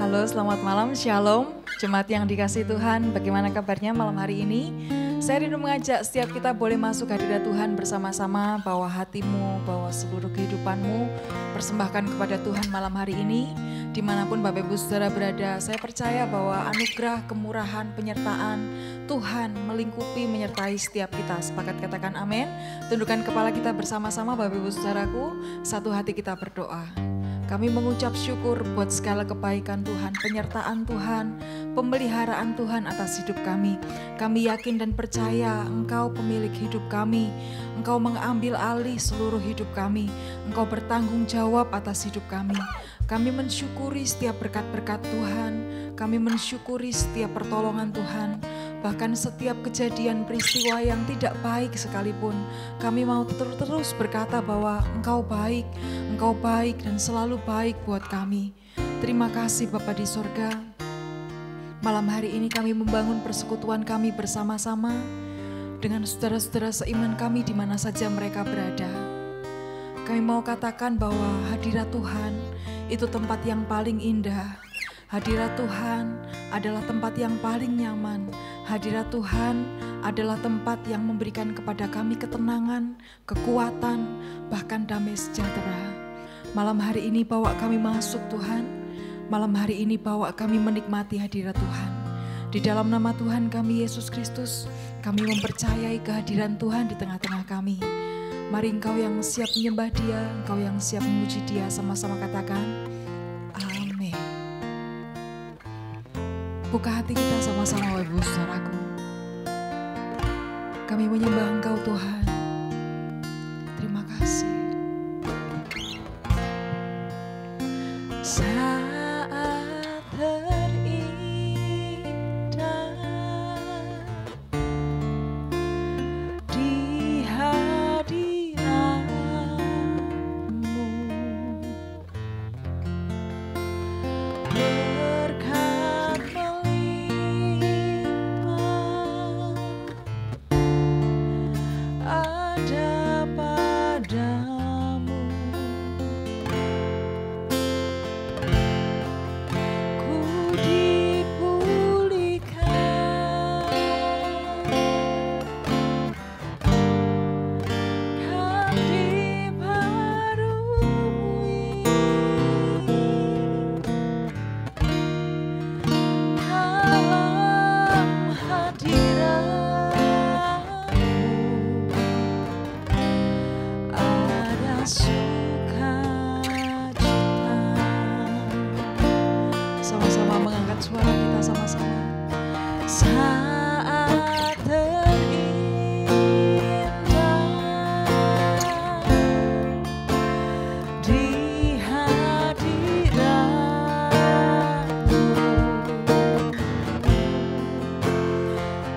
Halo, selamat malam, Shalom. Jemaat yang dikasihi Tuhan, bagaimana kabarnya malam hari ini? Saya rindu mengajak setiap kita boleh masuk hadirat Tuhan bersama-sama, bawa hatimu, bawa seluruh kehidupanmu, persembahkan kepada Tuhan malam hari ini. Dimanapun Bapak Ibu Saudara berada, saya percaya bahwa anugerah, kemurahan, penyertaan Tuhan melingkupi, menyertai setiap kita. Sepakat katakan amin. Tundukkan kepala kita bersama-sama Bapak Ibu Saudaraku, satu hati kita berdoa. Kami mengucap syukur buat segala kebaikan Tuhan, penyertaan Tuhan, pemeliharaan Tuhan atas hidup kami. Kami yakin dan percaya Engkau pemilik hidup kami. Engkau mengambil alih seluruh hidup kami. Engkau bertanggung jawab atas hidup kami. Kami mensyukuri setiap berkat-berkat Tuhan. Kami mensyukuri setiap pertolongan Tuhan. Bahkan setiap kejadian peristiwa yang tidak baik sekalipun, kami mau terus berkata bahwa Engkau baik dan selalu baik buat kami. Terima kasih Bapa di sorga. Malam hari ini kami membangun persekutuan kami bersama-sama dengan saudara-saudara seiman kami di mana saja mereka berada. Kami mau katakan bahwa hadirat Tuhan itu tempat yang paling indah. Hadirat Tuhan adalah tempat yang paling nyaman. Hadirat Tuhan adalah tempat yang memberikan kepada kami ketenangan, kekuatan, bahkan damai sejahtera. Malam hari ini bawa kami masuk Tuhan. Malam hari ini bawa kami menikmati hadirat Tuhan. Di dalam nama Tuhan kami Yesus Kristus, kami mempercayai kehadiran Tuhan di tengah-tengah kami. Mari Engkau yang siap menyembah Dia, Engkau yang siap memuji Dia, sama-sama katakan amin. Buka hati kita sama-sama Bapak Ibu Saudaraku. Kami menyembah Engkau Tuhan. Terima kasih. Saat terindah di hadirat-Mu, berkat melimpah ada padamu. Ku dipulihkan, kan dibaharui dalam hadirat-Mu. Ada sukacita. Sama-sama mengangkat suara kita sama-sama. Saat terindah di hadirat-Mu,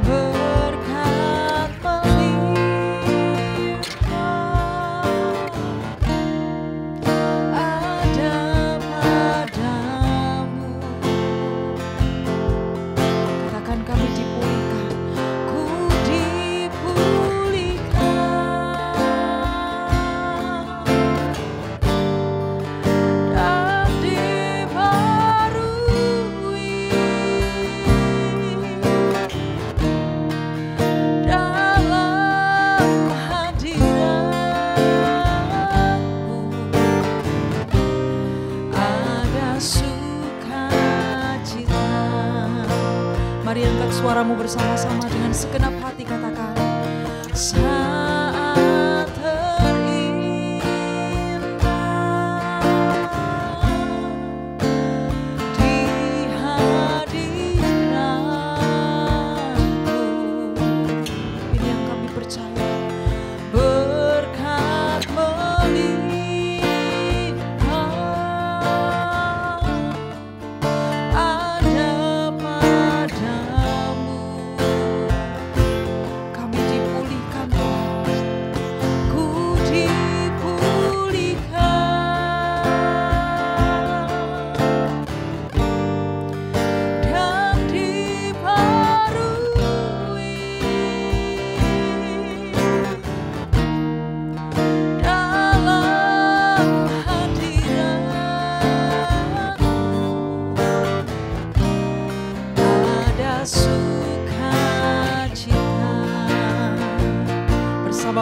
berkat melimpah ada padamu. Katakan kami dipulihkan, ku dipulihkan dan dibaharui dalam hadirat-Mu. Ada sukacita. Mari angkat suaramu bersama-sama dengan segenap hati, katakan saat terindah di hadirat-Mu. Ini yang kami percaya, berkat melimpah ada padamu. Kami dipulihkan Tuhan.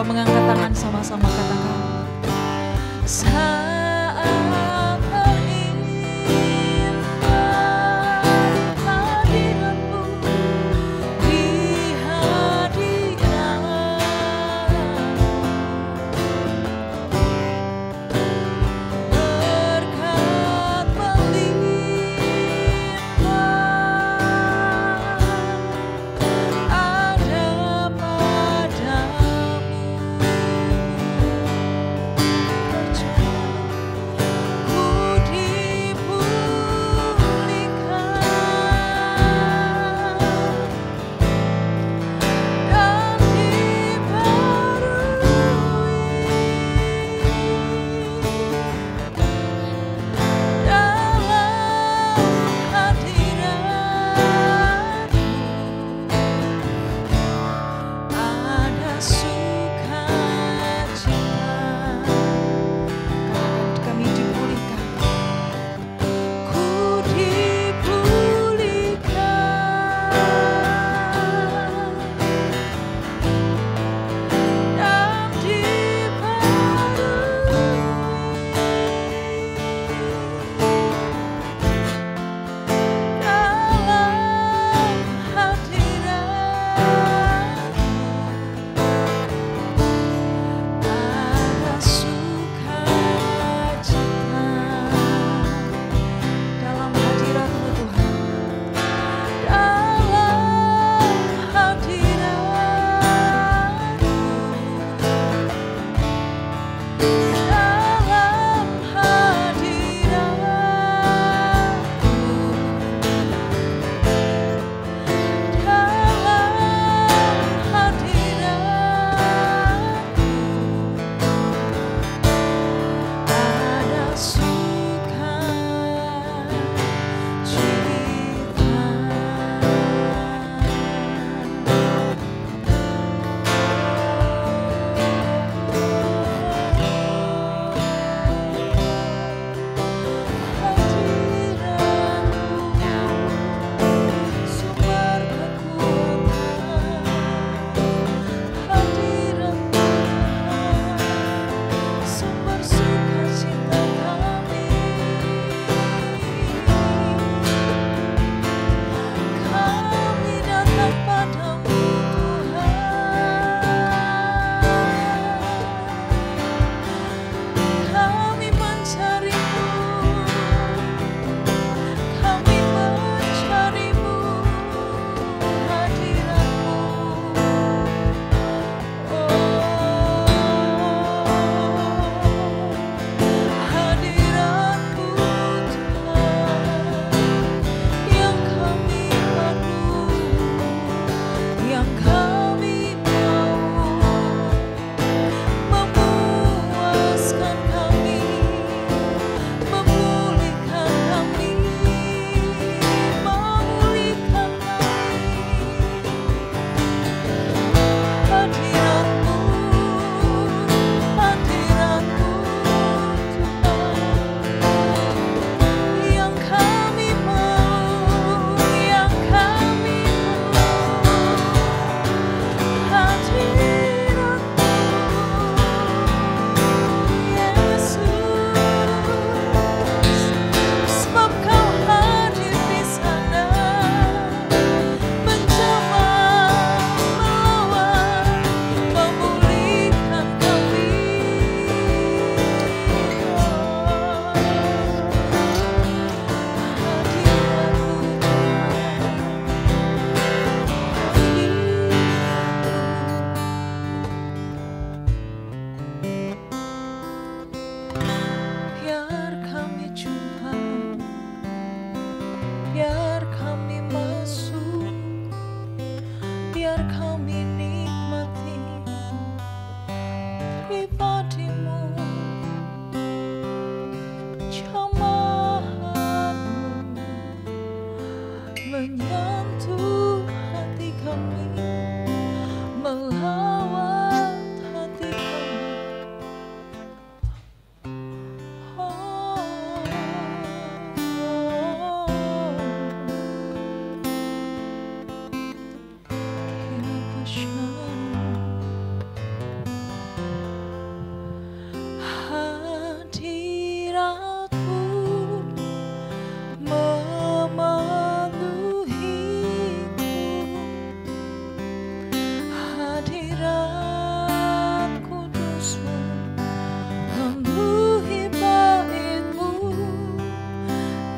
Coba mengangkat tangan sama-sama katakan. Saat teringat hadiratmu di berkat melimpah ada padamu. Percaya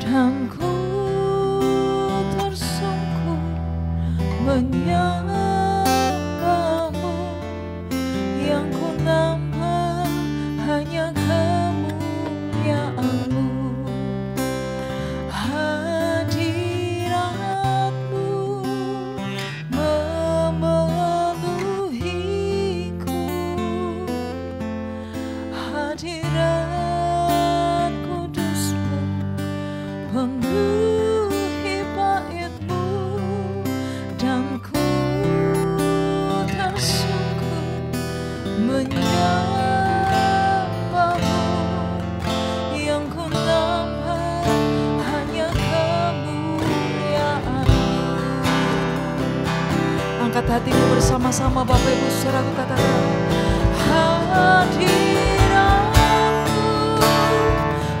dan ku tersungkur menyembahmu, yang ku nampak hanya kemuliaan-Mu. Hadirat-Mu memenuhiku, hadirat kudus-Mu penuhi bait-Mu, dan ku tersungkur menyembahmu, yang ku nampak hanya kemuliaan-Mu. Angkat hatimu bersama-sama Bapak Ibu Saudaraku, katakan hadirat-Mu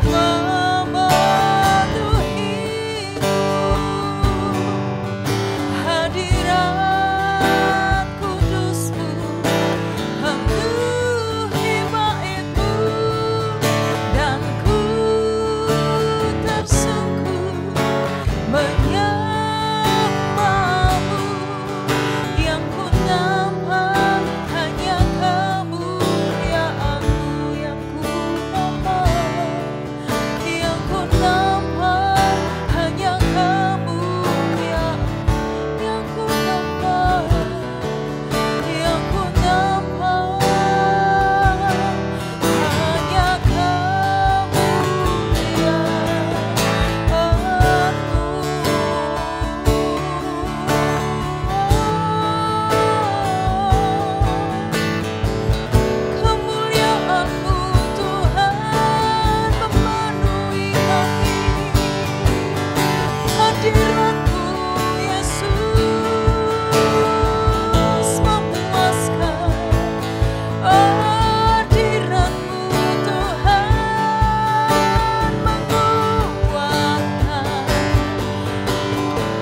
memenuhiku, hadirat kudus-Mu penuhi bait-Mu, dan ku tersungkur menyembahmu, yang ku nampak hanya kemuliaan-Mu, yang ku nampak hanya kemuliaan, yang ku nampak hanya kemuliaan-Mu, Tuhan memenuhi kami. Hadirat-Mu Yesus memuaskan, hadirat-Mu Tuhan menguatkan.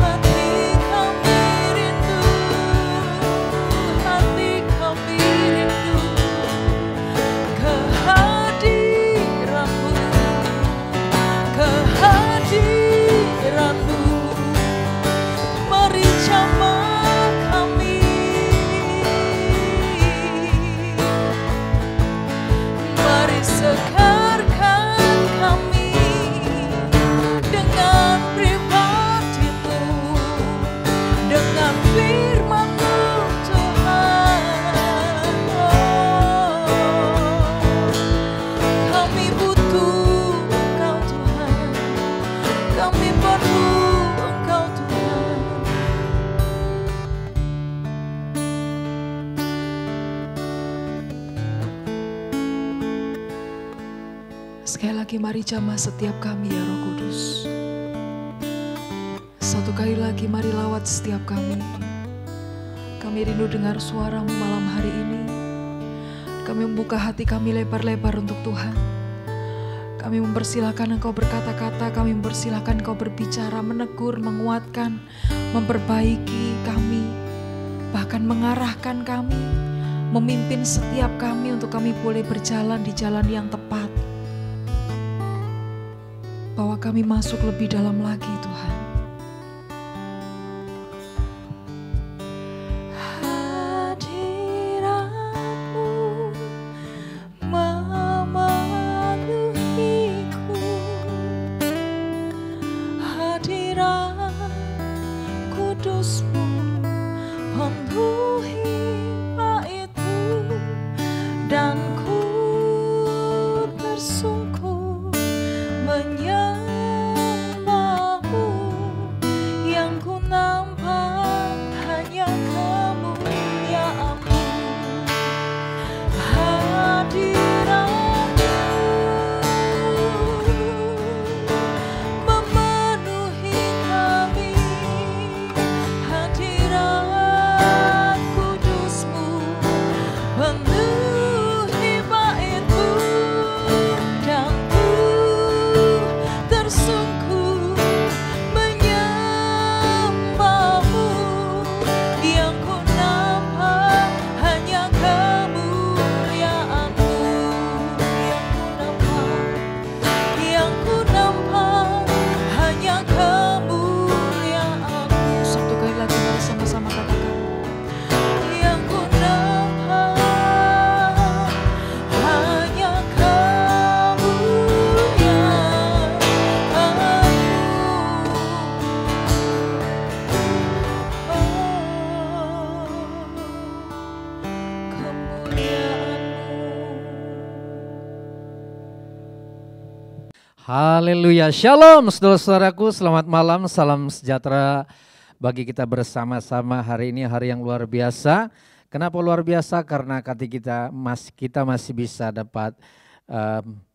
Hati kami rindu, hati kami rindu kehadiran-Mu, kehadiran-Mu. Mari jamah kami, mari segarkan kami dengan pribadi-Mu, dengan firman-Mu Tuhan. Kami butuh Engkau Tuhan, kami perlu Engkau Tuhan. Sekali lagi mari jamah setiap kami ya Roh Kudus. Satu kali lagi mari lawat setiap kami. Kami rindu dengar suara-Mu malam hari ini. Kami membuka hati kami lebar-lebar untuk Tuhan. Kami mempersilahkan Engkau berkata-kata, kami mempersilahkan Engkau berbicara, menegur, menguatkan, memperbaiki kami, bahkan mengarahkan kami, memimpin setiap kami untuk kami boleh berjalan di jalan yang tepat. Bahwa kami masuk lebih dalam lagi Tuhan. Hadirat-Mu memenuhiku, hadirat kudus-Mu penuhi bait-Mu, dan ku tersungkur menyembahmu, yang ku nampak hanya kemuliaan-Mu. Hadirat-Mu memenuhi kami, hadirat Haleluya, shalom saudara-saudaraku, selamat malam, salam sejahtera bagi kita bersama-sama hari ini, hari yang luar biasa. Kenapa luar biasa? Karena kita masih bisa dapat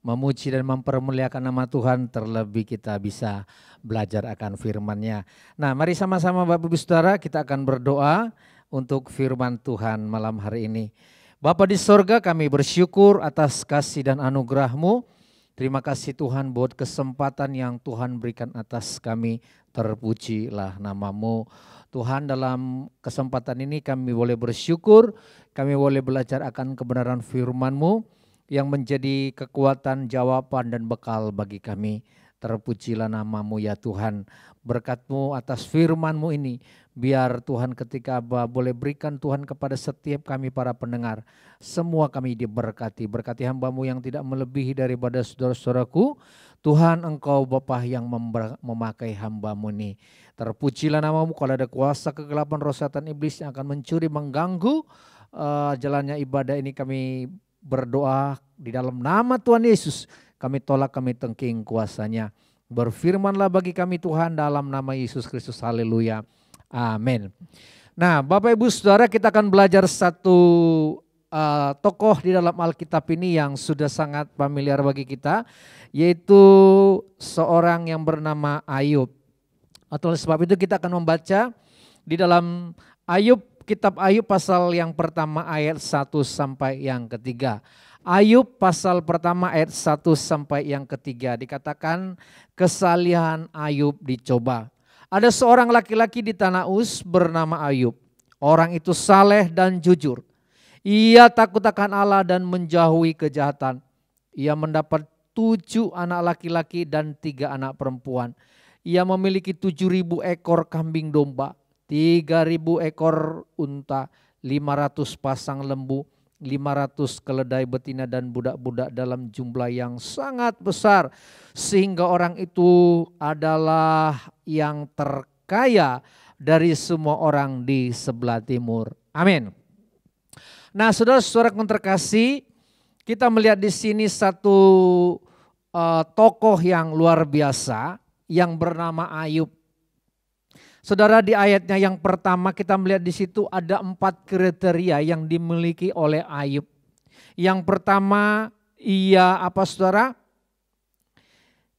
memuji dan mempermuliakan nama Tuhan, terlebih kita bisa belajar akan firman-Nya. Nah, mari sama-sama Bapak Ibu Saudara kita akan berdoa untuk firman Tuhan malam hari ini. Bapa di sorga, kami bersyukur atas kasih dan anugerah-Mu. Terima kasih Tuhan buat kesempatan yang Tuhan berikan atas kami, terpujilah nama-Mu. Tuhan, dalam kesempatan ini kami boleh bersyukur, kami boleh belajar akan kebenaran firman-Mu yang menjadi kekuatan, jawaban dan bekal bagi kami. Terpujilah nama-Mu ya Tuhan, berkat-Mu atas firman-Mu ini, biar Tuhan ketika boleh berikan Tuhan kepada setiap kami para pendengar, semua kami diberkati. Berkati hamba-Mu yang tidak melebihi daripada saudara-saudaraku. Tuhan, Engkau Bapa yang memakai hamba-Mu ini. Terpujilah nama-Mu. Kalau ada kuasa kegelapan roh setan iblis yang akan mencuri, mengganggu jalannya ibadah ini, kami berdoa di dalam nama Tuhan Yesus. Kami tolak, kami tengking kuasanya. Berfirmanlah bagi kami Tuhan dalam nama Yesus Kristus. Haleluya. Amin. Nah, Bapak Ibu Saudara, kita akan belajar satu tokoh di dalam Alkitab ini yang sudah sangat familiar bagi kita, yaitu seorang yang bernama Ayub. Atau sebab itu kita akan membaca di dalam Ayub, kitab Ayub pasal yang pertama ayat 1 sampai yang ketiga. Ayub pasal pertama ayat 1 sampai yang ketiga dikatakan kesalihan Ayub dicoba. Ada seorang laki-laki di tanah Uz bernama Ayub. Orang itu saleh dan jujur. Ia takut akan Allah dan menjauhi kejahatan. Ia mendapat 7 anak laki-laki dan 3 anak perempuan. Ia memiliki 7.000 ekor kambing domba, 3.000 ekor unta, 500 pasang lembu, 500 keledai betina dan budak-budak dalam jumlah yang sangat besar. Sehingga orang itu adalah yang terkaya dari semua orang di sebelah timur. Amin. Nah, saudara-saudara yang terkasih, kita melihat di sini satu tokoh yang luar biasa yang bernama Ayub. Saudara, di ayatnya yang pertama kita melihat di situ ada 4 kriteria yang dimiliki oleh Ayub. Yang pertama, ia apa saudara?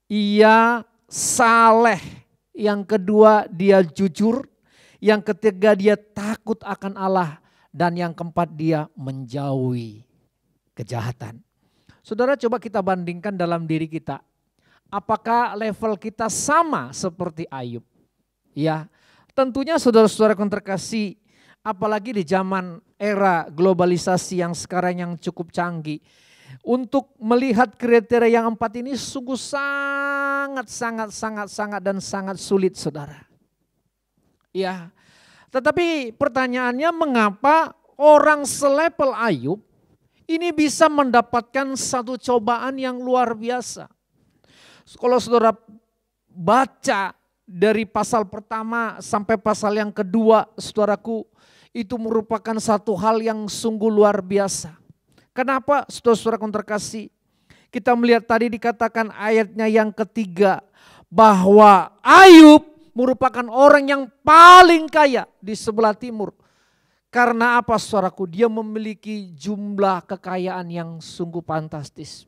Ia saleh. Yang kedua, dia jujur. Yang ketiga, dia takut akan Allah. Dan yang keempat, dia menjauhi kejahatan. Saudara, coba kita bandingkan dalam diri kita. Apakah level kita sama seperti Ayub? Ya, tentunya saudara-saudara yang terkasih, apalagi di zaman era globalisasi yang sekarang yang cukup canggih. Untuk melihat kriteria yang 4 ini sungguh sangat dan sangat sulit saudara. Ya, tetapi pertanyaannya mengapa orang selevel Ayub ini bisa mendapatkan satu cobaan yang luar biasa. Kalau saudara baca dari pasal pertama sampai pasal yang kedua, saudaraku, itu merupakan satu hal yang sungguh luar biasa. Kenapa saudara-saudara yang terkasih? Kita melihat tadi dikatakan ayatnya yang ketiga, bahwa Ayub merupakan orang yang paling kaya di sebelah timur. Karena apa saudaraku? Dia memiliki jumlah kekayaan yang sungguh fantastis.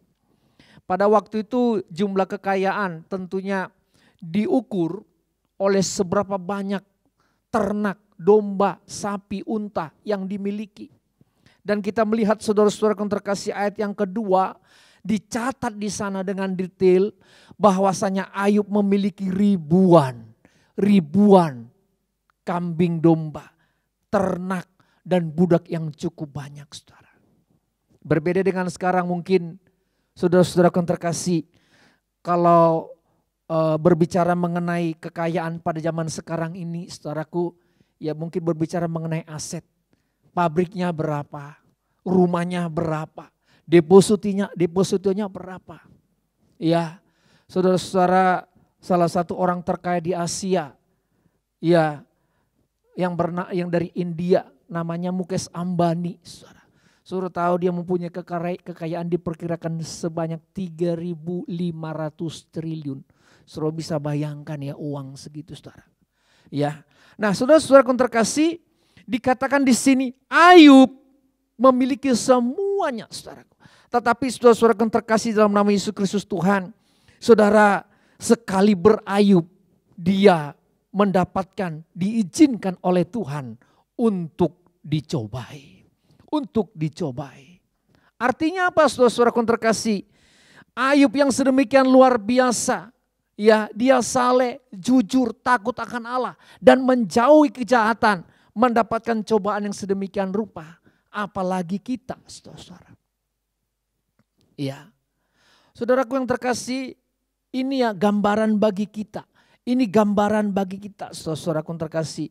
Pada waktu itu jumlah kekayaan tentunya diukur oleh seberapa banyak ternak, domba, sapi, unta yang dimiliki. Dan kita melihat saudara-saudara yang terkasih ayat yang kedua, dicatat di sana dengan detail bahwasanya Ayub memiliki ribuan kambing domba, ternak dan budak yang cukup banyak saudara. Berbeda dengan sekarang mungkin saudara-saudara yang terkasih, kalau berbicara mengenai kekayaan pada zaman sekarang ini, saudaraku, ya mungkin berbicara mengenai aset. Pabriknya berapa, rumahnya berapa, depositonya berapa. Ya, saudara-saudara, salah satu orang terkaya di Asia, ya, yang dari India, namanya Mukesh Ambani, saudara. Saudara tahu dia mempunyai kekayaan diperkirakan sebanyak 3.500 triliun. Saudara bisa bayangkan ya uang segitu saudara. Ya. Nah saudara-saudara terkasih, dikatakan di sini Ayub memiliki semuanya saudara. Tetapi saudara-saudara terkasih dalam nama Yesus Kristus Tuhan, saudara sekali berayub dia mendapatkan, diizinkan oleh Tuhan untuk dicobai. Untuk dicobai. Artinya apa saudara-saudara terkasih? Ayub yang sedemikian luar biasa. Ya, dia saleh, jujur, takut akan Allah. Dan menjauhi kejahatan. Mendapatkan cobaan yang sedemikian rupa. Apalagi kita saudara-saudara. Ya, saudaraku yang terkasih, ini ya gambaran bagi kita. Ini gambaran bagi kita saudara-saudaraku yang terkasih.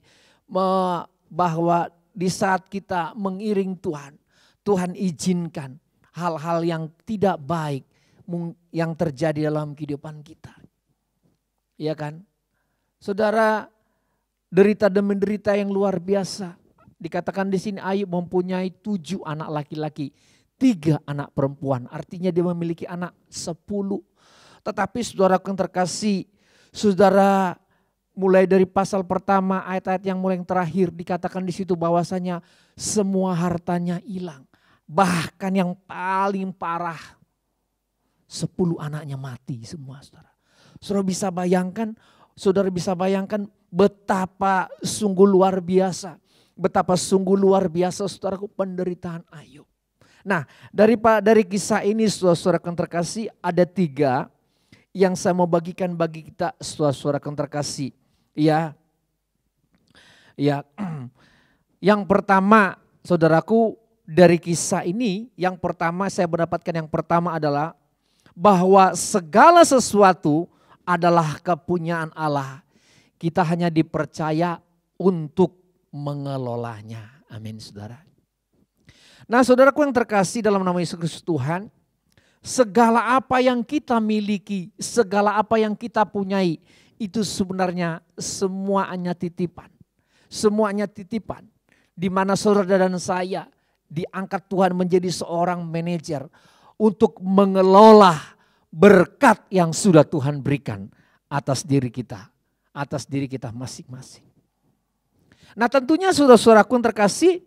Bahwa di saat kita mengiring Tuhan, Tuhan izinkan hal-hal yang tidak baik yang terjadi dalam kehidupan kita. Iya kan? Saudara, derita demi derita yang luar biasa. Dikatakan di sini Ayub mempunyai 7 anak laki-laki, 3 anak perempuan. Artinya dia memiliki anak 10. Tetapi saudara yang terkasih, saudara, mulai dari pasal pertama ayat-ayat yang mulai yang terakhir dikatakan di situ bahwasanya semua hartanya hilang. Bahkan yang paling parah 10 anaknya mati semua saudara. Saudara bisa bayangkan betapa sungguh luar biasa. Betapa sungguh luar biasa saudaraku penderitaan Ayub. Nah dari kisah ini saudara yang terkasih ada 3 yang saya mau bagikan bagi kita saudara yang terkasih. Ya, yang pertama saudaraku dari kisah ini, yang pertama saya mendapatkan yang pertama adalah bahwa segala sesuatu adalah kepunyaan Allah. Kita hanya dipercaya untuk mengelolanya. Amin saudara. Nah saudaraku yang terkasih dalam nama Yesus Kristus Tuhan, segala apa yang kita miliki, segala apa yang kita punyai, itu sebenarnya semuanya titipan. Semuanya titipan. Di mana saudara dan saya diangkat Tuhan menjadi seorang manajer untuk mengelola berkat yang sudah Tuhan berikan atas diri kita. Atas diri kita masing-masing. Nah tentunya saudara-saudaraku yang terkasih,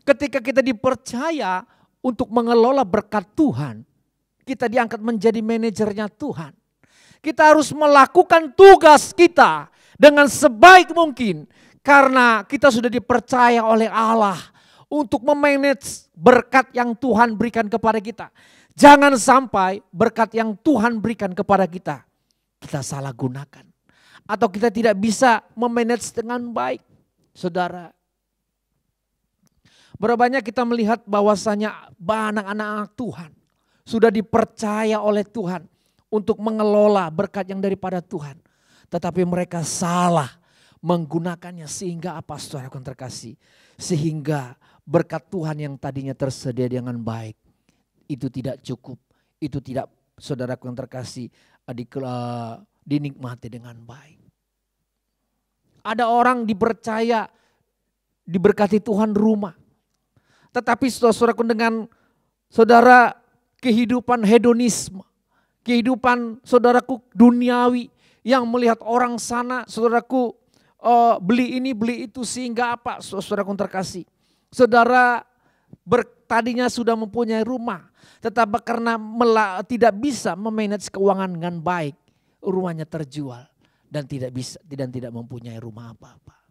ketika kita dipercaya untuk mengelola berkat Tuhan, kita diangkat menjadi manajernya Tuhan. Kita harus melakukan tugas kita dengan sebaik mungkin. Karena kita sudah dipercaya oleh Allah untuk memanage berkat yang Tuhan berikan kepada kita. Jangan sampai berkat yang Tuhan berikan kepada kita salah gunakan. Atau kita tidak bisa memanage dengan baik. Saudara, berapa banyak kita melihat bahwasanya anak-anak Tuhan sudah dipercaya oleh Tuhan untuk mengelola berkat yang daripada Tuhan. Tetapi mereka salah menggunakannya sehingga apa saudara yang terkasih. Sehingga berkat Tuhan yang tadinya tersedia dengan baik. Itu tidak cukup. Itu tidak saudaraku yang terkasih dinikmati dengan baik. Ada orang dipercaya diberkati Tuhan rumah. Tetapi saudara-saudaraku dengan saudara kehidupan hedonisme. Kehidupan saudaraku duniawi yang melihat orang sana saudaraku beli ini beli itu sehingga apa saudaraku terkasih. Saudara tadinya sudah mempunyai rumah tetapi karena tidak bisa memanage keuangan dengan baik rumahnya terjual dan tidak mempunyai rumah apa-apa.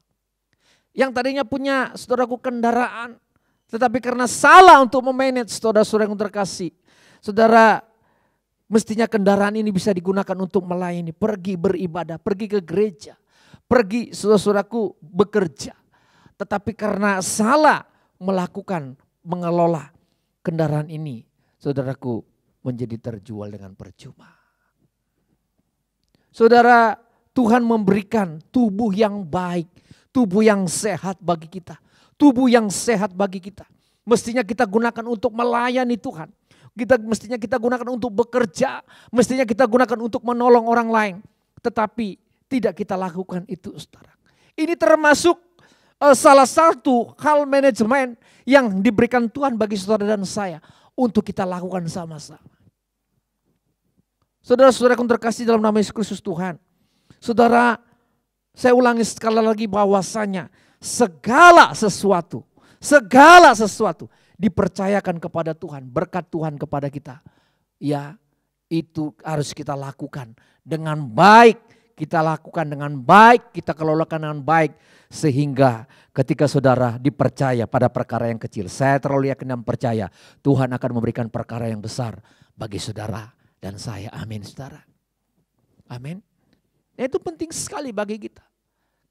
Yang tadinya punya saudaraku kendaraan tetapi karena salah untuk memanage saudara-saudara yang terkasih. Saudara mestinya kendaraan ini bisa digunakan untuk melayani, pergi beribadah, pergi ke gereja, pergi saudara-saudaraku bekerja. Tetapi karena salah mengelola kendaraan ini, saudaraku menjadi terjual dengan percuma. Saudara, Tuhan memberikan tubuh yang baik, tubuh yang sehat bagi kita, tubuh yang sehat bagi kita. Mestinya kita gunakan untuk melayani Tuhan. Mestinya kita gunakan untuk bekerja, mestinya kita gunakan untuk menolong orang lain. Tetapi tidak kita lakukan itu saudara. Ini termasuk salah satu hal manajemen yang diberikan Tuhan bagi saudara dan saya untuk kita lakukan sama-sama. Saudara-saudaraku terkasih dalam nama Yesus Kristus Tuhan. Saudara, saya ulangi sekali lagi bahwasanya segala sesuatu dipercayakan kepada Tuhan, berkat Tuhan kepada kita. Ya, itu harus kita lakukan dengan baik. Kita lakukan dengan baik, kita kelolakan dengan baik. Sehingga ketika saudara dipercaya pada perkara yang kecil, saya terlalu yakin dan percaya Tuhan akan memberikan perkara yang besar bagi saudara dan saya. Amin saudara. Amin. Itu penting sekali bagi kita.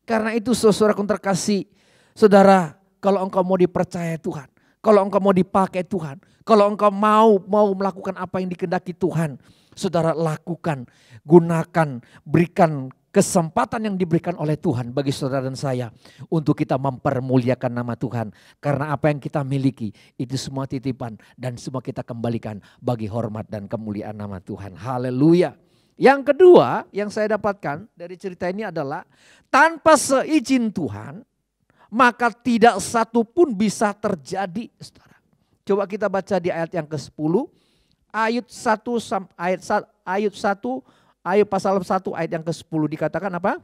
Karena itu saudaraku terkasih, saudara, kalau engkau mau dipercaya Tuhan, kalau engkau mau dipakai Tuhan, kalau engkau mau melakukan apa yang dikehendaki Tuhan, saudara lakukan, gunakan, berikan kesempatan yang diberikan oleh Tuhan bagi saudara dan saya untuk kita mempermuliakan nama Tuhan. Karena apa yang kita miliki itu semua titipan dan semua kita kembalikan bagi hormat dan kemuliaan nama Tuhan. Haleluya. Yang kedua yang saya dapatkan dari cerita ini adalah tanpa seizin Tuhan maka tidak satu pun bisa terjadi. Saudara. Coba kita baca di ayat yang ke-10. Ayat pasal 1 ayat yang ke-10 dikatakan apa?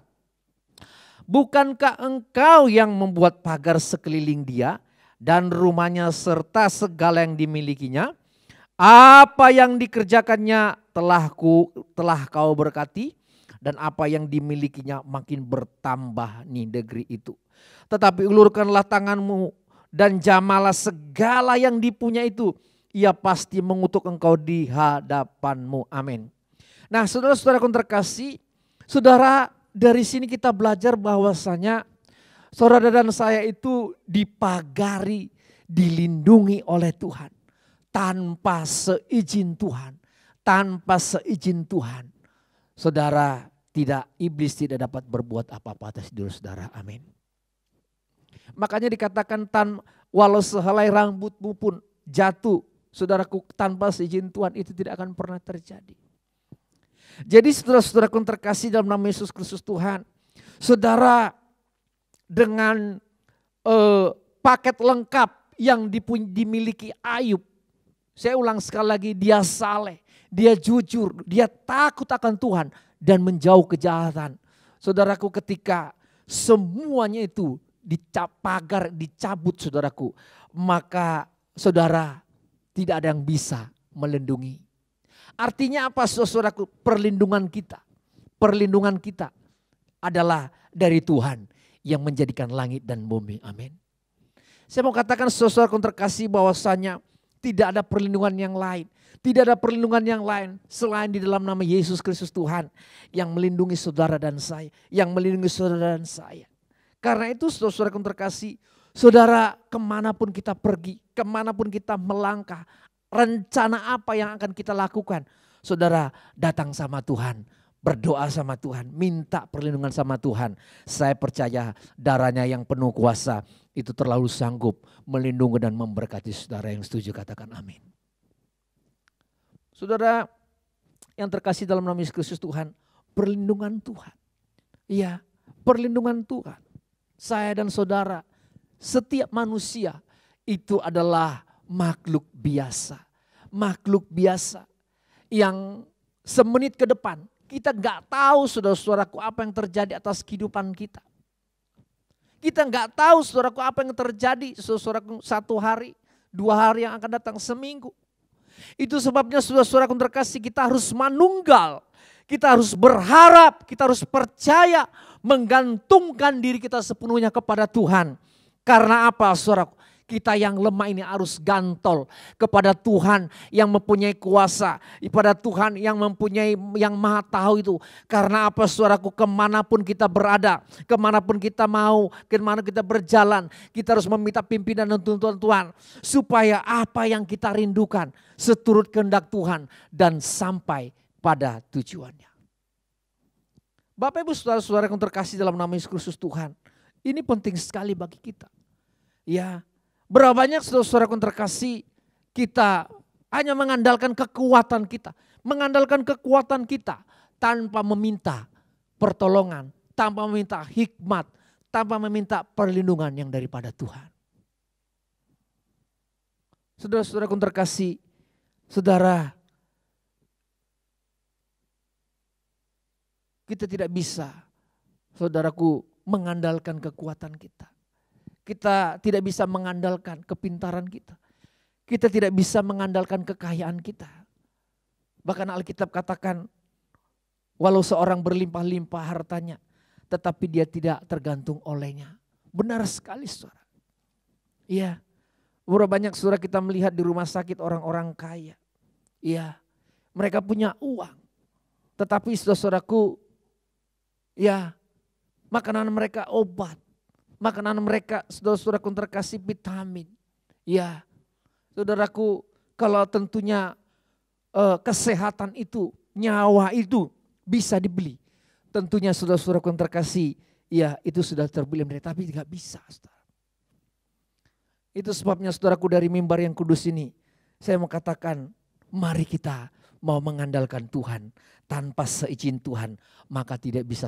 Bukankah engkau yang membuat pagar sekeliling dia dan rumahnya serta segala yang dimilikinya? Apa yang dikerjakannya telah kau berkati dan apa yang dimilikinya makin bertambah nih negeri itu. Tetapi ulurkanlah tanganmu dan jamalah segala yang dipunya itu. Ia pasti mengutuk engkau di hadapanmu. Amin. Nah saudara-saudaraku terkasih, saudara dari sini kita belajar bahwasanya saudara dan saya itu dipagari, dilindungi oleh Tuhan. Tanpa seizin Tuhan, saudara iblis tidak dapat berbuat apa-apa atas diri saudara. Amin. Makanya dikatakan walau sehelai rambutmu pun jatuh, saudaraku, tanpa seizin Tuhan itu tidak akan pernah terjadi. Jadi saudara-saudaraku terkasih dalam nama Yesus Kristus Tuhan, saudara dengan paket lengkap yang dimiliki Ayub, saya ulang sekali lagi, dia saleh, dia jujur, dia takut akan Tuhan dan menjauh kejahatan. Saudaraku, ketika semuanya itu pagar dicabut saudaraku, maka saudara tidak ada yang bisa melindungi. Artinya apa saudaraku? Perlindungan kita adalah dari Tuhan yang menjadikan langit dan bumi. Amin. Saya mau katakan saudaraku terkasih bahwasanya tidak ada perlindungan yang lain. Tidak ada perlindungan yang lain selain di dalam nama Yesus Kristus Tuhan yang melindungi saudara dan saya. Yang melindungi saudara dan saya. Karena itu saudaraku terkasih, saudara kemanapun kita pergi, kemanapun kita melangkah, rencana apa yang akan kita lakukan, saudara datang sama Tuhan, berdoa sama Tuhan, minta perlindungan sama Tuhan. Saya percaya darahnya yang penuh kuasa itu terlalu sanggup melindungi dan memberkati saudara. Yang setuju katakan amin. Saudara yang terkasih dalam nama Yesus Kristus Tuhan, perlindungan Tuhan. Iya, perlindungan Tuhan. Saya dan saudara, setiap manusia itu adalah makhluk biasa. Makhluk biasa yang semenit ke depan kita gak tahu saudara-saudaraku apa yang terjadi atas kehidupan kita. Kita gak tahu saudaraku apa yang terjadi saudaraku 1 hari, 2 hari yang akan datang, seminggu. Itu sebabnya saudara-saudaraku terkasih, kita harus manunggal. Kita harus berharap, kita harus percaya, menggantungkan diri kita sepenuhnya kepada Tuhan. Karena apa saudaraku? Kita yang lemah ini harus gantol kepada Tuhan yang mempunyai kuasa. Kepada Tuhan yang mempunyai, yang maha tahu itu. Karena apa saudaraku, kemanapun kita berada, kemanapun kita mau, kemana kita berjalan, kita harus meminta pimpinan dan tuntunan Tuhan. Supaya apa yang kita rindukan seturut kehendak Tuhan dan sampai pada tujuannya. Bapak Ibu saudara-saudara yang terkasih dalam nama Yesus Kristus Tuhan. Ini penting sekali bagi kita. Ya. Berapa banyak saudara-saudara yang terkasih kita hanya mengandalkan kekuatan kita. Mengandalkan kekuatan kita tanpa meminta pertolongan, tanpa meminta hikmat, tanpa meminta perlindungan yang daripada Tuhan. Saudara-saudaraku terkasih, saudara, kita tidak bisa, saudaraku, mengandalkan kekuatan kita. Kita tidak bisa mengandalkan kepintaran kita. Kita tidak bisa mengandalkan kekayaan kita. Bahkan Alkitab katakan, walau seorang berlimpah-limpah hartanya, tetapi dia tidak tergantung olehnya. Benar sekali, saudara. Iya. Berapa banyak saudara kita melihat di rumah sakit orang-orang kaya. Iya. Mereka punya uang. Tetapi saudara-saudaraku, ya, makanan mereka obat. Makanan mereka saudara-saudaraku terkasih vitamin. Ya, saudaraku, kalau tentunya kesehatan itu, nyawa itu bisa dibeli. Tentunya saudara-saudaraku terkasih, ya itu sudah terbeli mereka, tapi tidak bisa. Saudara. Itu sebabnya saudaraku dari mimbar yang kudus ini, saya mau katakan, mari kita mau mengandalkan Tuhan. Tanpa seizin Tuhan, maka tidak bisa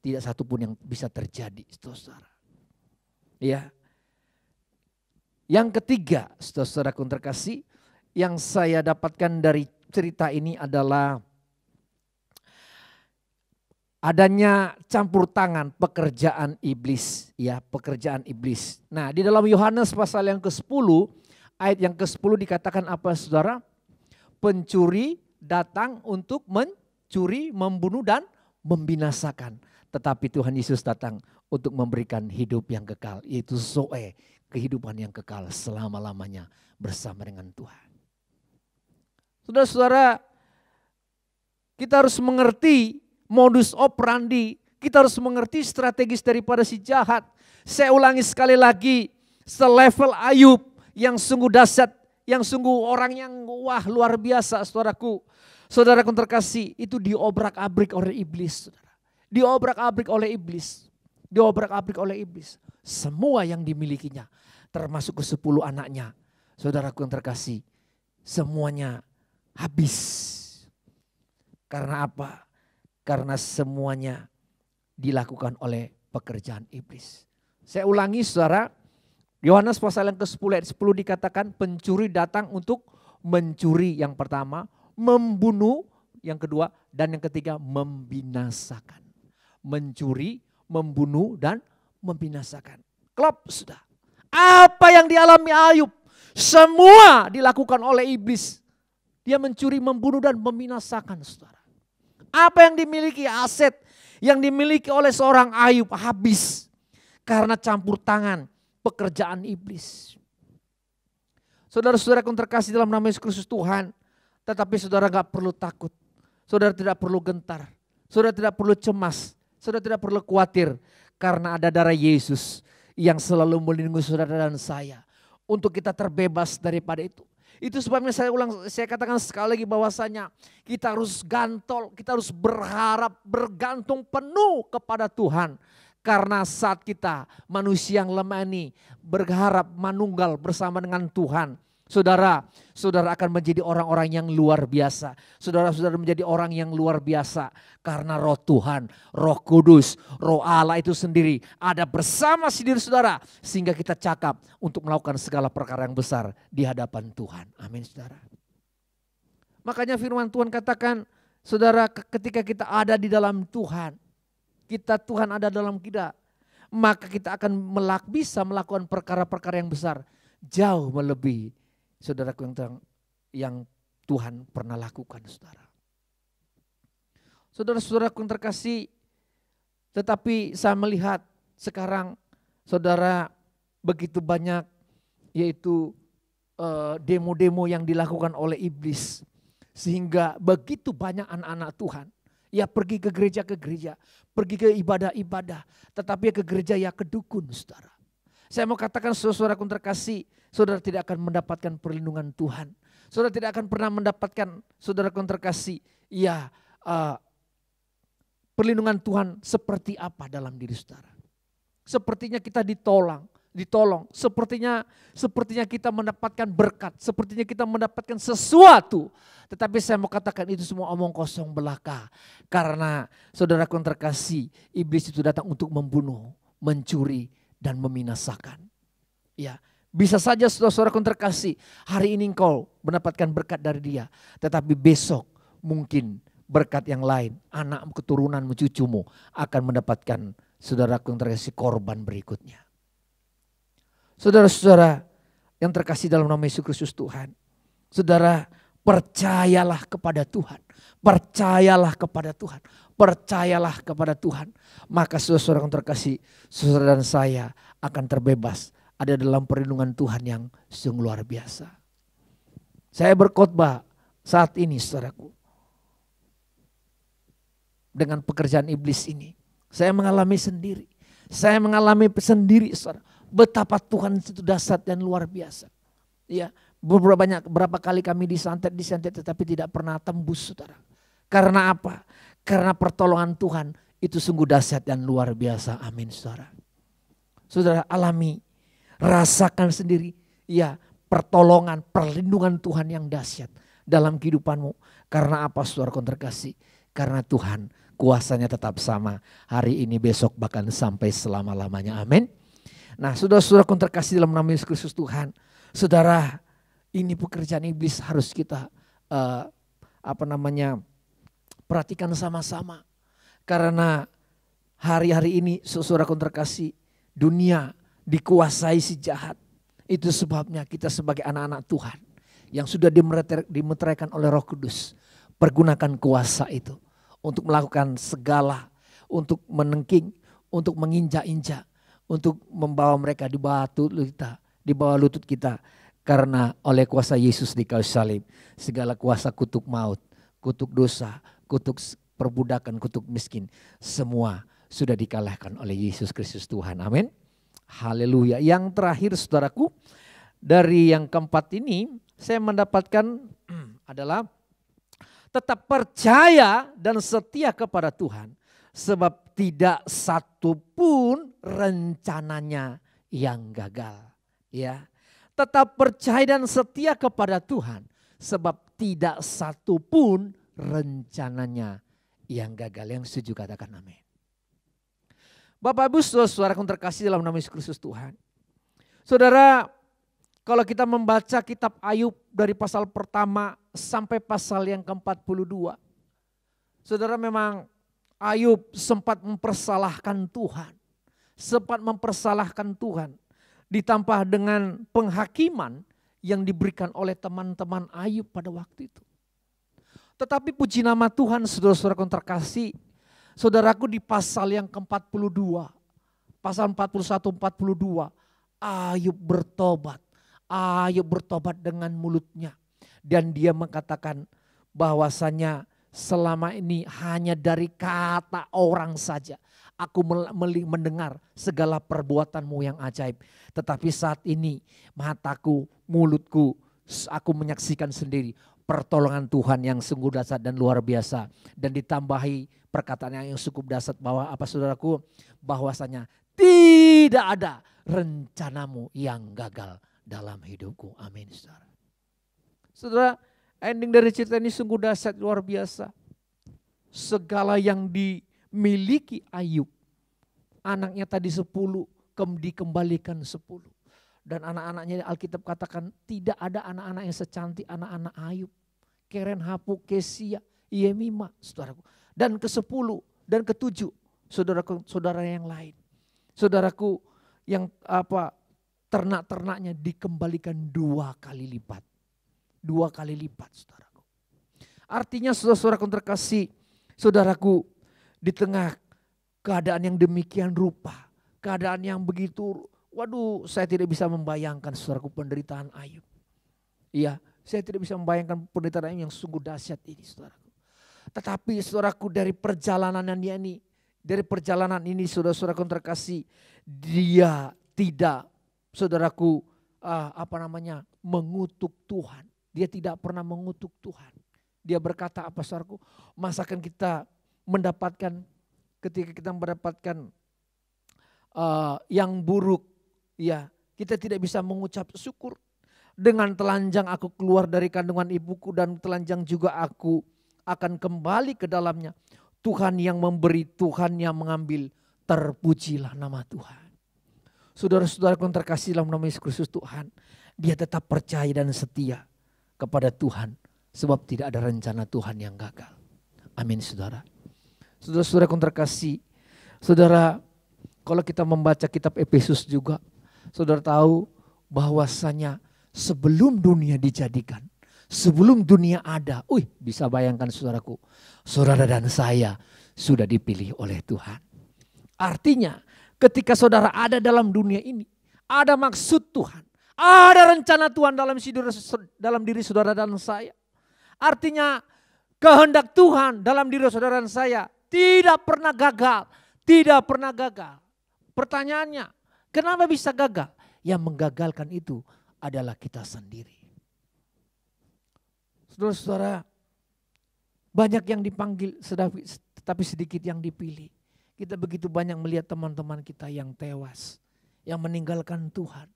tidak satu pun yang bisa terjadi, saudara. Ya. Yang ketiga, saudara-saudaraku terkasih, yang saya dapatkan dari cerita ini adalah adanya campur tangan pekerjaan iblis, ya, pekerjaan iblis. Nah, di dalam Yohanes pasal yang ke-10, ayat yang ke-10 dikatakan apa, saudara? Pencuri datang untuk mencuri, membunuh dan membinasakan. Tetapi Tuhan Yesus datang untuk memberikan hidup yang kekal, yaitu zoe, kehidupan yang kekal selama-lamanya bersama dengan Tuhan. Saudara-saudara, kita harus mengerti modus operandi, kita harus mengerti strategis daripada si jahat. Saya ulangi sekali lagi, selevel Ayub yang sungguh dahsyat, yang sungguh orang yang wah luar biasa, saudaraku. Saudaraku terkasih, itu diobrak-abrik oleh iblis, saudara. Diobrak-abrik oleh iblis. Diobrak-abrik oleh iblis. Semua yang dimilikinya, termasuk ke-10 anaknya. Saudaraku yang terkasih, semuanya habis. Karena apa? Karena semuanya dilakukan oleh pekerjaan iblis. Saya ulangi, saudara. Yohanes pasal yang ke-10 ayat 10 dikatakan pencuri datang untuk mencuri yang pertama, membunuh yang kedua, dan yang ketiga membinasakan. Mencuri, membunuh, dan membinasakan. Klop sudah. Apa yang dialami Ayub? Semua dilakukan oleh iblis. Dia mencuri, membunuh, dan membinasakan, saudara. Apa yang dimiliki, aset yang dimiliki oleh seorang Ayub habis. Karena campur tangan pekerjaan iblis. Saudara-saudara yang terkasih dalam nama Yesus Kristus Tuhan. Tetapi saudara gak perlu takut. Saudara tidak perlu gentar. Saudara tidak perlu cemas. Saudara tidak perlu khawatir. Karena ada darah Yesus yang selalu melindungi saudara dan saya. Untuk kita terbebas daripada itu. Itu sebabnya saya katakan sekali lagi bahwasanya kita harus gantol, kita harus berharap, bergantung penuh kepada Tuhan. Karena saat kita manusia yang lemah ini berharap manunggal bersama dengan Tuhan. Saudara akan menjadi orang-orang yang luar biasa. Saudara menjadi orang yang luar biasa. Karena roh Tuhan, roh kudus, roh Allah itu sendiri ada bersama diri saudara. Sehingga kita cakap untuk melakukan segala perkara yang besar di hadapan Tuhan. Amin, saudara. Makanya firman Tuhan katakan, saudara, ketika kita ada di dalam Tuhan, Tuhan ada dalam kita, maka kita akan bisa melakukan perkara-perkara yang besar. Jauh melebihi saudaraku yang Tuhan pernah lakukan, saudara. Saudara-saudaraku yang terkasih, tetapi saya melihat sekarang saudara begitu banyak yaitu demo-demo yang dilakukan oleh iblis. Sehingga begitu banyak anak-anak Tuhan ya pergi ke gereja, pergi ke ibadah-ibadah, tetapi ke gereja ya ke dukun, saudara. Saya mau katakan saudara-saudaraku terkasih, saudara tidak akan mendapatkan perlindungan Tuhan. Saudara tidak akan pernah mendapatkan, saudaraku terkasih, ya perlindungan Tuhan seperti apa dalam diri saudara. Sepertinya kita ditolak, ditolong. Sepertinya kita mendapatkan berkat, sepertinya kita mendapatkan sesuatu. Tetapi saya mau katakan itu semua omong kosong belaka. Karena saudaraku yang terkasih, iblis itu datang untuk membunuh, mencuri, dan membinasakan. Ya, bisa saja saudara-saudaraku yang terkasih, hari ini engkau mendapatkan berkat dari dia. Tetapi besok mungkin berkat yang lain, anak keturunan cucumu akan mendapatkan, saudaraku yang terkasih, korban berikutnya. Saudara-saudara yang terkasih dalam nama Yesus Kristus Tuhan. Saudara, percayalah kepada Tuhan. Percayalah kepada Tuhan. Percayalah kepada Tuhan. Maka saudara-saudara yang terkasih, saudara dan saya akan terbebas. Ada dalam perlindungan Tuhan yang sungguh luar biasa. Saya berkhotbah saat ini saudaraku. Dengan pekerjaan iblis ini. Saya mengalami sendiri. Saya mengalami sendiri saudara. Betapa Tuhan itu dahsyat dan luar biasa. Ya, berapa kali kami disantet tetapi tidak pernah tembus saudara. Karena apa? Karena pertolongan Tuhan itu sungguh dahsyat dan luar biasa. Amin saudara. Saudara alami, rasakan sendiri ya pertolongan, perlindungan Tuhan yang dahsyat dalam kehidupanmu. Karena apa saudara terkasih? Karena Tuhan kuasanya tetap sama hari ini, besok, bahkan sampai selama-lamanya. Amin. Nah, saudara-saudara terkasih dalam nama Yesus Kristus Tuhan. Saudara, ini pekerjaan iblis harus kita perhatikan sama-sama. Karena hari-hari ini saudara terkasih, dunia dikuasai si jahat. Itu sebabnya kita sebagai anak-anak Tuhan yang sudah dimeteraikan oleh Roh Kudus, pergunakan kuasa itu untuk melakukan segala, untuk menengking, untuk menginjak-injak, untuk membawa mereka di bawah lutut kita. Karena oleh kuasa Yesus di kayu salib, segala kuasa kutuk maut, kutuk dosa, kutuk perbudakan, kutuk miskin, semua sudah dikalahkan oleh Yesus Kristus Tuhan. Amin. Haleluya. Yang terakhir saudaraku, dari yang keempat ini saya mendapatkan adalah tetap percaya dan setia kepada Tuhan. Sebab tidak satu pun rencananya yang gagal. Ya, tetap percaya dan setia kepada Tuhan. Sebab tidak satu pun rencananya yang gagal. Yang setuju katakan amin. Bapak Ibu saudara yang terkasih dalam nama Yesus Kristus Tuhan. Saudara, kalau kita membaca kitab Ayub dari pasal pertama sampai pasal yang ke-42. Saudara, memang Ayub sempat mempersalahkan Tuhan. Sempat mempersalahkan Tuhan. Ditambah dengan penghakiman yang diberikan oleh teman-teman Ayub pada waktu itu. Tetapi puji nama Tuhan saudara-saudara yang terkasih. Saudaraku, di pasal yang ke-42. Pasal 41-42. Ayub bertobat. Ayub bertobat dengan mulutnya. Dan dia mengatakan bahwasanya selama ini hanya dari kata orang saja aku mendengar segala perbuatanmu yang ajaib. Tetapi saat ini mataku, mulutku, aku menyaksikan sendiri pertolongan Tuhan yang sungguh dahsyat dan luar biasa. Dan ditambahi perkataan yang cukup dahsyat bahwa apa saudaraku, bahwasanya tidak ada rencanamu yang gagal dalam hidupku. Amin saudara. Saudara, ending dari cerita ini sungguh dahsyat luar biasa. Segala yang dimiliki Ayub, anaknya tadi 10, dikembalikan 10. Dan anak-anaknya Alkitab katakan tidak ada anak-anak yang secantik anak-anak Ayub. Keren, Hapuk, Kesia, Yemima, saudaraku. Dan ke-10 dan ke-7, saudara yang lain. Saudaraku, yang ternak-ternaknya dikembalikan 2 kali lipat. 2 kali lipat, saudaraku. Artinya saudara-saudaraku terkasih, saudaraku, di tengah keadaan yang demikian rupa, keadaan yang begitu, waduh, saya tidak bisa membayangkan saudaraku penderitaan Ayub. Iya, saya tidak bisa membayangkan penderitaan Ayub yang sungguh dahsyat ini, saudaraku. Tetapi saudaraku, dari perjalanan ini, saudara-saudaraku terkasih, dia tidak, saudaraku, mengutuk Tuhan. Dia tidak pernah mengutuk Tuhan. Dia berkata apa saudaraku? Masakan kita mendapatkan, ketika kita mendapatkan yang buruk, Ya, kita tidak bisa mengucap syukur. Dengan telanjang aku keluar dari kandungan ibuku dan telanjang juga aku akan kembali ke dalamnya. Tuhan yang memberi, Tuhan yang mengambil, terpujilah nama Tuhan. Saudara-saudara yang terkasih dalam nama Yesus Kristus Tuhan, dia tetap percaya dan setia kepada Tuhan. Sebab tidak ada rencana Tuhan yang gagal. Amin saudara. Saudara-saudara yang terkasih, saudara kalau kita membaca kitab Efesus juga, saudara tahu bahwasanya sebelum dunia dijadikan, sebelum dunia ada, bisa bayangkan saudaraku, saudara dan saya sudah dipilih oleh Tuhan. Artinya ketika saudara ada dalam dunia ini, ada maksud Tuhan, ada rencana Tuhan dalam diri saudara dan saya. Artinya kehendak Tuhan dalam diri saudara dan saya tidak pernah gagal, tidak pernah gagal. Pertanyaannya, kenapa bisa gagal? Yang menggagalkan itu adalah kita sendiri. Saudara-saudara, banyak yang dipanggil tetapi sedikit yang dipilih. Kita begitu banyak melihat teman-teman kita yang tewas, yang meninggalkan Tuhan,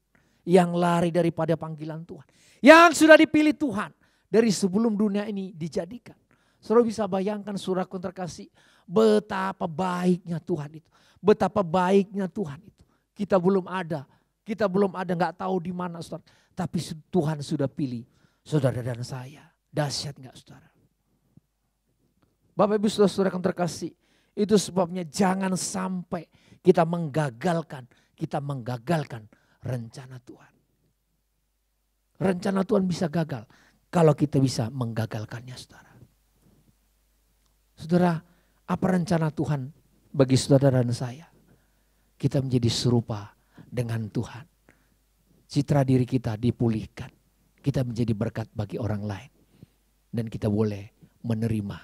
yang lari daripada panggilan Tuhan, yang sudah dipilih Tuhan dari sebelum dunia ini dijadikan. Saudara bisa bayangkan saudaraku terkasih, betapa baiknya Tuhan itu, betapa baiknya Tuhan itu. Kita belum ada, nggak tahu di mana saudara, tapi Tuhan sudah pilih saudara dan saya. Dahsyat nggak saudara? Bapak Ibu saudara yang terkasih, itu sebabnya jangan sampai kita menggagalkan rencana Tuhan. Rencana Tuhan bisa gagal kalau kita bisa menggagalkannya saudara. Saudara, apa rencana Tuhan bagi saudara dan saya? Kita menjadi serupa dengan Tuhan. Citra diri kita dipulihkan. Kita menjadi berkat bagi orang lain. Dan kita boleh menerima,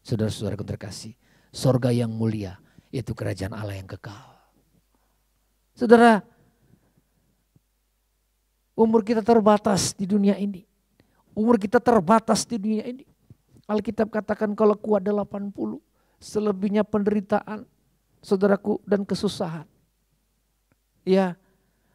saudara-saudara yang terkasih, sorga yang mulia, yaitu kerajaan Allah yang kekal. Saudara, umur kita terbatas di dunia ini. Umur kita terbatas di dunia ini. Alkitab katakan kalau kuat 80, selebihnya penderitaan, saudaraku, dan kesusahan. Ya,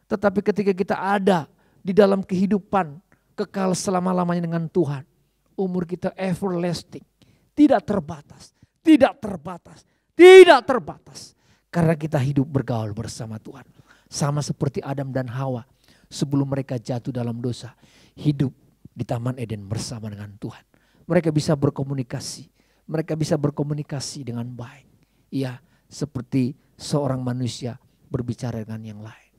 tetapi ketika kita ada di dalam kehidupan kekal selama-lamanya dengan Tuhan, umur kita everlasting, tidak terbatas, tidak terbatas, tidak terbatas. Karena kita hidup bergaul bersama Tuhan. Sama seperti Adam dan Hawa sebelum mereka jatuh dalam dosa, hidup di Taman Eden bersama dengan Tuhan. Mereka bisa berkomunikasi, dengan baik. Ya, seperti seorang manusia berbicara dengan yang lain.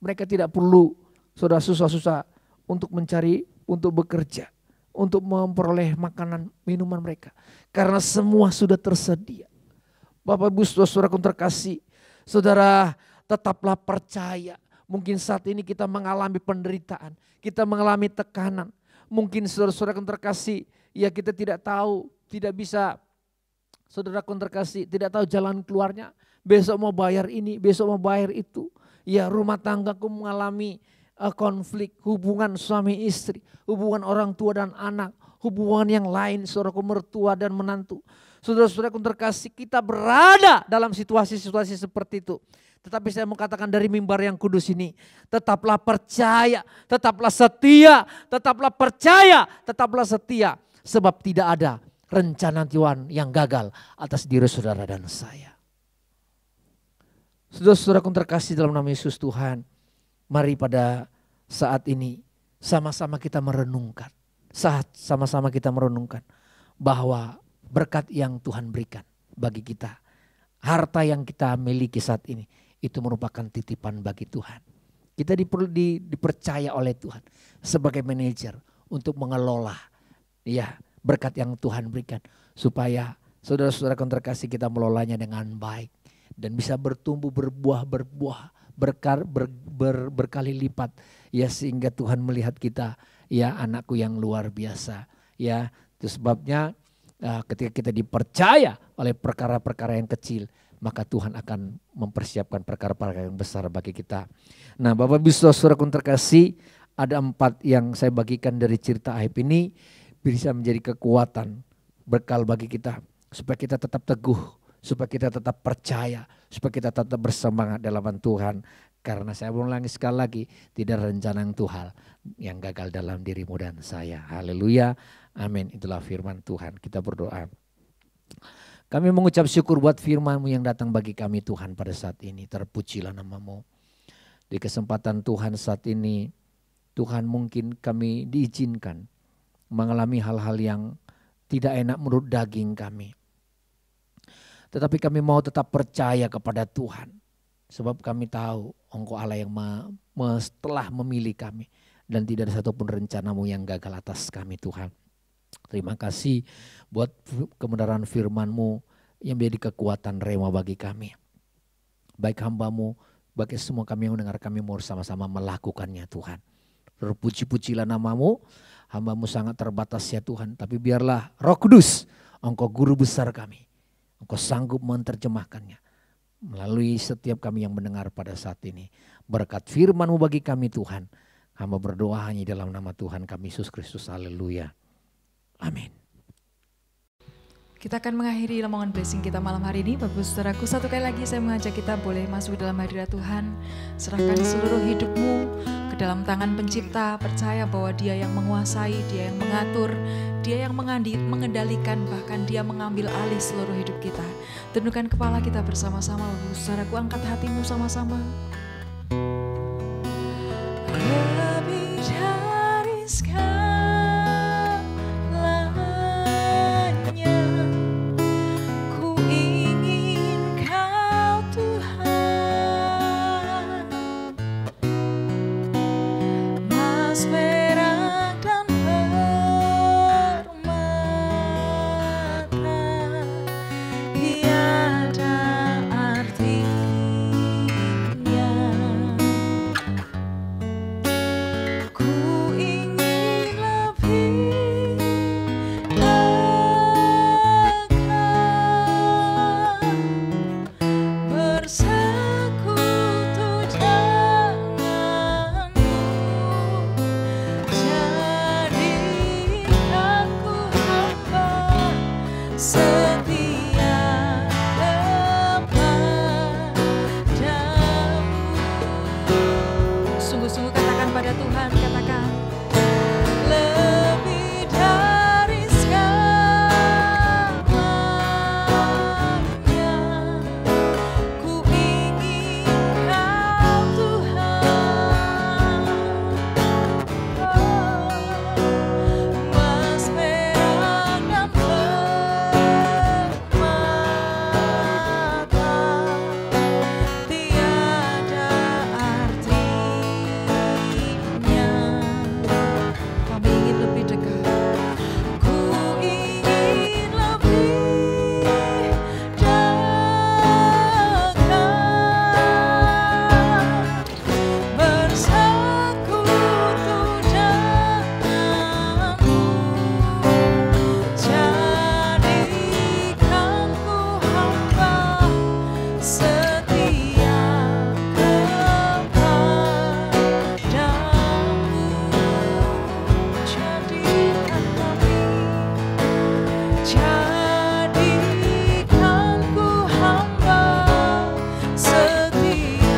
Mereka tidak perlu saudara susah-susah untuk mencari, untuk bekerja, untuk memperoleh makanan, minuman mereka. Karena semua sudah tersedia. Bapak Ibu saudara terkasih, saudara tetaplah percaya. Mungkin saat ini kita mengalami penderitaan, kita mengalami tekanan. Mungkin saudara-saudara terkasih, ya kita tidak tahu, tidak bisa, saudara terkasih, tidak tahu jalan keluarnya. Besok mau bayar ini, besok mau bayar itu. Ya rumah tanggaku mengalami konflik, hubungan suami istri, hubungan orang tua dan anak, hubungan yang lain, saudaraku mertua dan menantu. Saudara-saudara terkasih, kita berada dalam situasi-situasi seperti itu. Tetapi saya mau katakan dari mimbar yang kudus ini, tetaplah percaya, tetaplah setia, tetaplah percaya, tetaplah setia. Sebab tidak ada rencana Tuhan yang gagal atas diri saudara dan saya. Saudara-saudara terkasih dalam nama Yesus Tuhan, mari pada saat ini sama-sama kita merenungkan. Sama-sama kita merenungkan bahwa berkat yang Tuhan berikan bagi kita, harta yang kita miliki saat ini, itu merupakan titipan bagi Tuhan. Kita dipercaya oleh Tuhan sebagai manajer untuk mengelola ya berkat yang Tuhan berikan. Supaya saudara-saudara yang terkasih kita melolanya dengan baik. Dan bisa bertumbuh, berbuah, berkali lipat. Ya sehingga Tuhan melihat kita, ya anakku yang luar biasa. Ya itu sebabnya ketika kita dipercaya oleh perkara-perkara yang kecil, maka Tuhan akan mempersiapkan perkara-perkara yang besar bagi kita. Nah Bapak Ibu saudara-saudara terkasih, ada 4 yang saya bagikan dari cerita Ahib ini, bisa menjadi kekuatan, bekal bagi kita. Supaya kita tetap teguh, supaya kita tetap percaya, supaya kita tetap bersemangat dalam Tuhan. Karena saya ulangi sekali lagi, tidak ada rencana yang Tuhan yang gagal dalam dirimu dan saya. Haleluya, amin. Itulah firman Tuhan. Kita berdoa. Kami mengucap syukur buat firman-Mu yang datang bagi kami Tuhan pada saat ini. Terpujilah nama-Mu. Di kesempatan Tuhan saat ini, Tuhan mungkin kami diizinkan mengalami hal-hal yang tidak enak menurut daging kami. Tetapi kami mau tetap percaya kepada Tuhan. Sebab kami tahu Engkau Allah yang telah memilih kami. Dan tidak ada satupun rencana-Mu yang gagal atas kami Tuhan. Terima kasih buat kebenaran firman-Mu yang menjadi kekuatan rema bagi kami. Baik hamba-Mu, bagi semua kami yang mendengar, kami mau sama-sama melakukannya Tuhan. Terpuji-pujilah nama-Mu, hamba-Mu sangat terbatas ya Tuhan. Tapi biarlah Roh Kudus, Engkau guru besar kami. Engkau sanggup menerjemahkannya melalui setiap kami yang mendengar pada saat ini. Berkat firman-Mu bagi kami Tuhan. Hamba berdoa hanya dalam nama Tuhan kami Yesus Kristus. Haleluya. Amin. Kita akan mengakhiri rombongan blessing kita malam hari ini. Bapak saudaraku, satu kali lagi saya mengajak kita boleh masuk dalam hadirat Tuhan. Serahkan seluruh hidupmu ke dalam tangan Pencipta. Percaya bahwa Dia yang menguasai, Dia yang mengatur, Dia yang mengendalikan, bahkan Dia mengambil alih seluruh hidup kita. Tundukkan kepala kita bersama-sama. Bapak saudaraku, angkat hatimu sama-sama. Lebih dari segalanya, ku ingin Kau Tuhan. Emas, perak dan permata tiada artinya. Ku ingin lebih dekat, bersekutu denganmu. Jadikan ku hamba setia kepadamu. Sungguh-sungguh katakan pada Tuhan, katakan. Lebih dari segalanya, ku ingin Kau Tuhan. Emas, perak dan permata tiada artinya. Kami ingin lebih dekat. Ku ingin lebih dekat, bersekutu denganmu. Jadikan ku hamba setia kepadamu. Jadikan ku hamba setia kepadamu. Jadikan ku hamba setia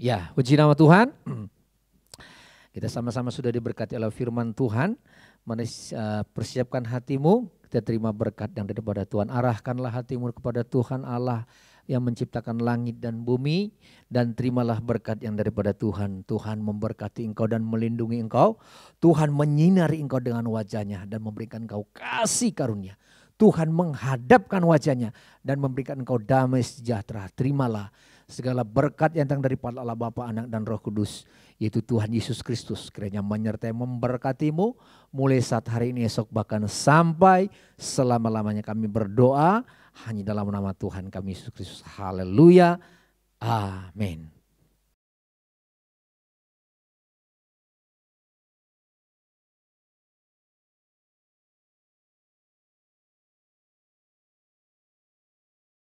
Ya, puji nama Tuhan. Kita sama-sama sudah diberkati oleh firman Tuhan. Persiapkan hatimu, kita terima berkat yang daripada Tuhan. Arahkanlah hatimu kepada Tuhan Allah yang menciptakan langit dan bumi. Dan terimalah berkat yang daripada Tuhan. Tuhan memberkati engkau dan melindungi engkau. Tuhan menyinari engkau dengan wajahnya dan memberikan engkau kasih karunia. Tuhan menghadapkan wajahnya dan memberikan engkau damai sejahtera. Terimalah segala berkat yang datang daripada Allah Bapa, Anak dan Roh Kudus, yaitu Tuhan Yesus Kristus, kiranya menyertai memberkatimu mulai saat hari ini, esok, bahkan sampai selama-lamanya. Kami berdoa hanya dalam nama Tuhan kami Yesus Kristus. Haleluya. Amin.